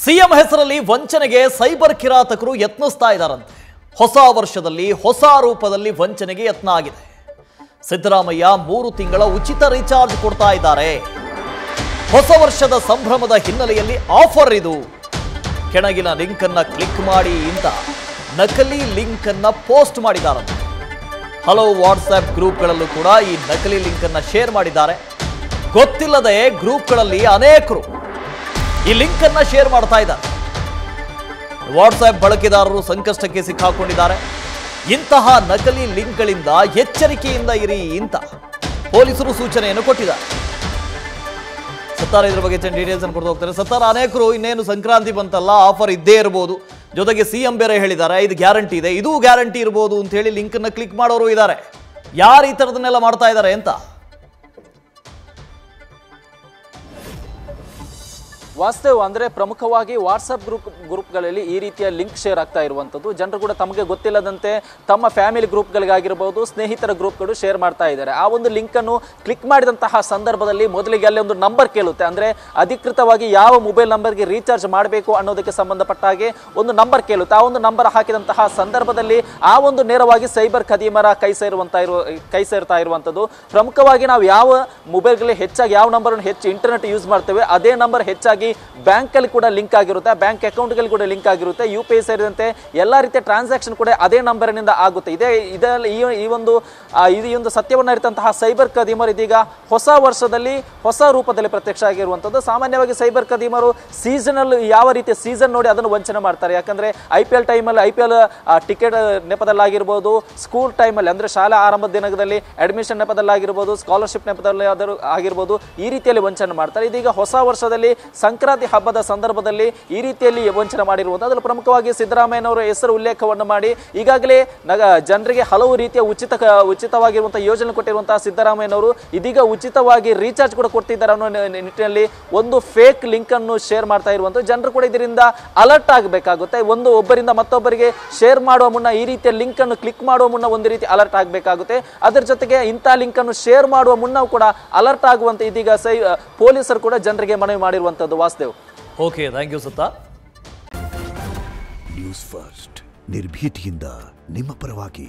CM ಹೆಸರಲ್ಲಿ ವಂಚನೆಗೆ cyber ಕಿರಾತಕರು ಯತ್ನಿಸ್ತಾ ಇದ್ದಾರಂತೆ. ಹೊಸ ವರ್ಷದಲ್ಲಿ ಹೊಸ ರೂಪದಲ್ಲಿ ವಂಚನೆಗೆ ಯತ್ನ ಆಗಿದೆ. ಸಿದ್ದರಾಮಯ್ಯ 3 ತಿಂಗಳ ಉಚಿತ ರೀಚಾರ್ಜ್ ಕೊಡ್ತಾ ಇದ್ದಾರೆ. ಹೊಸ ವರ್ಷದ ಸಂಭ್ರಮದ ಹಿನ್ನೆಲೆಯಲ್ಲಿ ಆಫರ್ ಇದು. ಕೆಳಗಿನ ಲಿಂಕ್ ಅನ್ನು ಕ್ಲಿಕ್ ಮಾಡಿ ಅಂತ ನಕಲಿ ಲಿಂಕ್ ಅನ್ನು ಪೋಸ್ಟ್ ಮಾಡಿದ್ದಾರಂತೆ. ಹಲವು ವಾಟ್ಸ್ಆಪ್ ಗ್ರೂಪ್ಗಳಲ್ಲೂ ಕೂಡ ಈ ನಕಲಿ ಲಿಂಕ್ ಅನ್ನು ಶೇರ್ ಮಾಡಿದ್ದಾರೆ. ಗೊತ್ತಿಲ್ಲದೆ ಗ್ರೂಪ್ಗಳಲ್ಲಿ ಅನೇಕರು ಈ ಲಿಂಕ್ ಅನ್ನು ಶೇರ್ ಮಾಡ್ತಾ ಇದ್ದಾರೆ. ವಾಟ್ಸ್ಆಪ್ ಬಳಕೆದಾರರು ಸಂಕಷ್ಟಕ್ಕೆ ಸಿಕ್ಕಾಕೊಂಡಿದ್ದಾರೆ. ಇಂತಹ ನಕಲಿ ಲಿಂಕ್ಗಳಿಂದ ಎಚ್ಚರಿಕೆಯಿಂದ ಇರಿ ಅಂತ ಪೊಲೀಸರು ಸೂಚನೆಯನ್ನು ಕೊಟ್ಟಿದ್ದಾರೆ. ಸತ್ತಾರ ಇದ್ರ ಬಗ್ಗೆ ಡೀಟೇಲ್ಸ್ ಅನ್ನು ಕೊಡ್ತಾ ಹೋಗ್ತಾರೆ. ಸತ್ತಾರ, ಅನೇಕರು ಇನ್ನೇನು ಸಂಕ್ರಾಂತಿ ಬಂತಲ್ಲ, ಆಫರ್ ಇದ್ದೇ ಇರಬಹುದು, ಜೊತೆಗೆ ಸಿಎಂ ಬೇರೆ ಹೇಳಿದ್ದಾರೆ ಇದು ಗ್ಯಾರಂಟಿ ಇದೆ, ಇದು ಗ್ಯಾರಂಟಿ ಇರಬಹುದು ಅಂತ ಹೇಳಿ ಲಿಂಕ್ ಅನ್ನು ಕ್ಲಿಕ್ ಮಾಡೋರು ಇದ್ದಾರೆ. ಯಾರು ಈ ತರದನ್ನೆಲ್ಲ ಮಾಡ್ತಾ ಇದ್ದಾರೆ ಅಂತ ವಾಸ್ತವ ಅಂದ್ರೆ ಪ್ರಮುಖವಾಗಿ ವಾಟ್ಸಪ್ ಗ್ರೂಪ್ಗಳಲ್ಲಿ ಈ ರೀತಿಯ ಲಿಂಕ್ ಶೇರ್ ಆಗ್ತಾ ಇರುವಂಥದ್ದು. ಜನರು ಕೂಡ ತಮಗೆ ಗೊತ್ತಿಲ್ಲದಂತೆ ತಮ್ಮ ಫ್ಯಾಮಿಲಿ ಗ್ರೂಪ್ಗಳಿಗಾಗಿರ್ಬೋದು, ಸ್ನೇಹಿತರ ಗ್ರೂಪ್ಗಳು ಶೇರ್ ಮಾಡ್ತಾ ಇದ್ದಾರೆ. ಆ ಒಂದು ಲಿಂಕನ್ನು ಕ್ಲಿಕ್ ಮಾಡಿದಂತಹ ಸಂದರ್ಭದಲ್ಲಿ ಮೊದಲಿಗೆ ಅಲ್ಲಿ ಒಂದು ನಂಬರ್ ಕೇಳುತ್ತೆ. ಅಂದರೆ ಅಧಿಕೃತವಾಗಿ ಯಾವ ಮೊಬೈಲ್ ನಂಬರ್ಗೆ ರೀಚಾರ್ಜ್ ಮಾಡಬೇಕು ಅನ್ನೋದಕ್ಕೆ ಸಂಬಂಧಪಟ್ಟ ಹಾಗೆ ಒಂದು ನಂಬರ್ ಕೇಳುತ್ತೆ. ಆ ಒಂದು ನಂಬರ್ ಹಾಕಿದಂತಹ ಸಂದರ್ಭದಲ್ಲಿ ಆ ಒಂದು ನೇರವಾಗಿ ಸೈಬರ್ ಖದೀಮರ ಕೈ ಸೇರ್ತಾ ಇರುವಂಥದ್ದು. ಪ್ರಮುಖವಾಗಿ ನಾವು ಯಾವ ಮೊಬೈಲ್ಗಳಲ್ಲಿ ಹೆಚ್ಚಾಗಿ ಯಾವ ನಂಬರನ್ನು ಹೆಚ್ಚು ಇಂಟರ್ನೆಟ್ ಯೂಸ್ ಮಾಡ್ತೇವೆ ಅದೇ ನಂಬರ್ ಹೆಚ್ಚಾಗಿ ಬ್ಯಾಂಕ್ ಅಲ್ಲಿ ಕೂಡ ಲಿಂಕ್ ಆಗಿರುತ್ತೆ, ಬ್ಯಾಂಕ್ ಅಕೌಂಟ್ ಗಳಲ್ಲಿ ಕೂಡ ಲಿಂಕ್ ಆಗಿರುತ್ತೆ, UPI ಸೇರಿದಂತೆ ಎಲ್ಲಾ ರೀತಿಯ ಟ್ರಾನ್ಸಾಕ್ಷನ್ ಕೂಡ ಅದೇ ನಂಬರ್ನಿಂದ ಆಗುತ್ತೆ. ಈ ಒಂದು ಸತ್ಯವನ್ನ ಇರುವಂತಹ ಸೈಬರ್ ಖದೀಮರು ಇದೀಗ ಹೊಸ ವರ್ಷದಲ್ಲಿ ಹೊಸ ರೂಪದಲ್ಲಿ ಪ್ರತ್ಯಕ್ಷ ಆಗಿರುವಂತದ್ದು. ಸಾಮಾನ್ಯವಾಗಿ ಸೈಬರ್ ಖದೀಮರು ಸೀಸನಲ್ ಯಾವ ರೀತಿಯ ಸೀಸನ್ ನೋಡಿ ಅದನ್ನು ವಂಚನೆ ಮಾಡ್ತಾರೆ. ಯಾಕಂದ್ರೆ IPL ಟೈಮಲ್ಲಿ IPL ಟಿಕೆಟ್ ನೆಪದಲ್ಲಾಗಿರ್ಬೋದು, ಸ್ಕೂಲ್ ಟೈಮಲ್ಲಿ ಅಂದ್ರೆ ಶಾಲಾ ಆರಂಭದ ದಿನದಲ್ಲಿ ಅಡ್ಮಿಷನ್ ನೆಪದಲ್ಲಾಗಿರ್ಬೋದು, ಸ್ಕಾಲರ್ಶಿಪ್ ನೆಪದಲ್ಲಿ ಆಗಿರ್ಬೋದು, ಈ ರೀತಿಯಲ್ಲಿ ವಂಚನೆ ಮಾಡ್ತಾರೆ. ಇದೀಗ ಹೊಸ ವರ್ಷದಲ್ಲಿ ಸಂಕ್ರಾಂತಿ ಹಬ್ಬದ ಸಂದರ್ಭದಲ್ಲಿ ಈ ರೀತಿಯಲ್ಲಿ ವಂಚನೆ ಮಾಡಿರುವುದು. ಅದರಲ್ಲಿ ಪ್ರಮುಖವಾಗಿ ಸಿದ್ದರಾಮಯ್ಯನವರ ಹೆಸರು ಉಲ್ಲೇಖವನ್ನು ಮಾಡಿ ಈಗಾಗಲೇ ಜನರಿಗೆ ಹಲವು ರೀತಿಯ ಉಚಿತವಾಗಿರುವಂತಹ ಯೋಜನೆ ಕೊಟ್ಟಿರುವಂತಹ ಸಿದ್ದರಾಮಯ್ಯನವರು ಇದೀಗ ಉಚಿತವಾಗಿ ರೀಚಾರ್ಜ್ ಕೂಡ ಕೊಡ್ತಿದ್ದಾರೆ ಅನ್ನೋ ನಿಟ್ಟಿನಲ್ಲಿ ಒಂದು ಫೇಕ್ ಲಿಂಕ್ ಅನ್ನು ಶೇರ್ ಮಾಡ್ತಾ ಇರುವಂತಹ ಜನರು ಕೂಡ ಇದರಿಂದ ಅಲರ್ಟ್ ಆಗಬೇಕಾಗುತ್ತೆ. ಒಬ್ಬರಿಂದ ಮತ್ತೊಬ್ಬರಿಗೆ ಶೇರ್ ಮಾಡುವ ಮುನ್ನ ಈ ರೀತಿಯ ಲಿಂಕ್ ಅನ್ನು ಕ್ಲಿಕ್ ಮಾಡುವ ಮುನ್ನ ಒಂದು ರೀತಿ ಅಲರ್ಟ್ ಆಗಬೇಕಾಗುತ್ತೆ. ಅದರ ಜೊತೆಗೆ ಇಂತಹ ಲಿಂಕ್ ಅನ್ನು ಶೇರ್ ಮಾಡುವ ಮುನ್ನ ಕೂಡ ಅಲರ್ಟ್ ಆಗುವಂತೆ ಇದೀಗ ಪೊಲೀಸರು ಕೂಡ ಜನರಿಗೆ ಮನವಿ ಮಾಡಿರುವಂತದ್ದು. ವಾಸ್ತವ್. ಓಕೆ, ಥ್ಯಾಂಕ್ ಯು ಸತ್ತಾ. ನ್ಯೂಸ್ ಫಸ್ಟ್ ನಿರ್ಭೀತಿಯಿಂದ ನಿಮ್ಮ ಪರವಾಗಿ.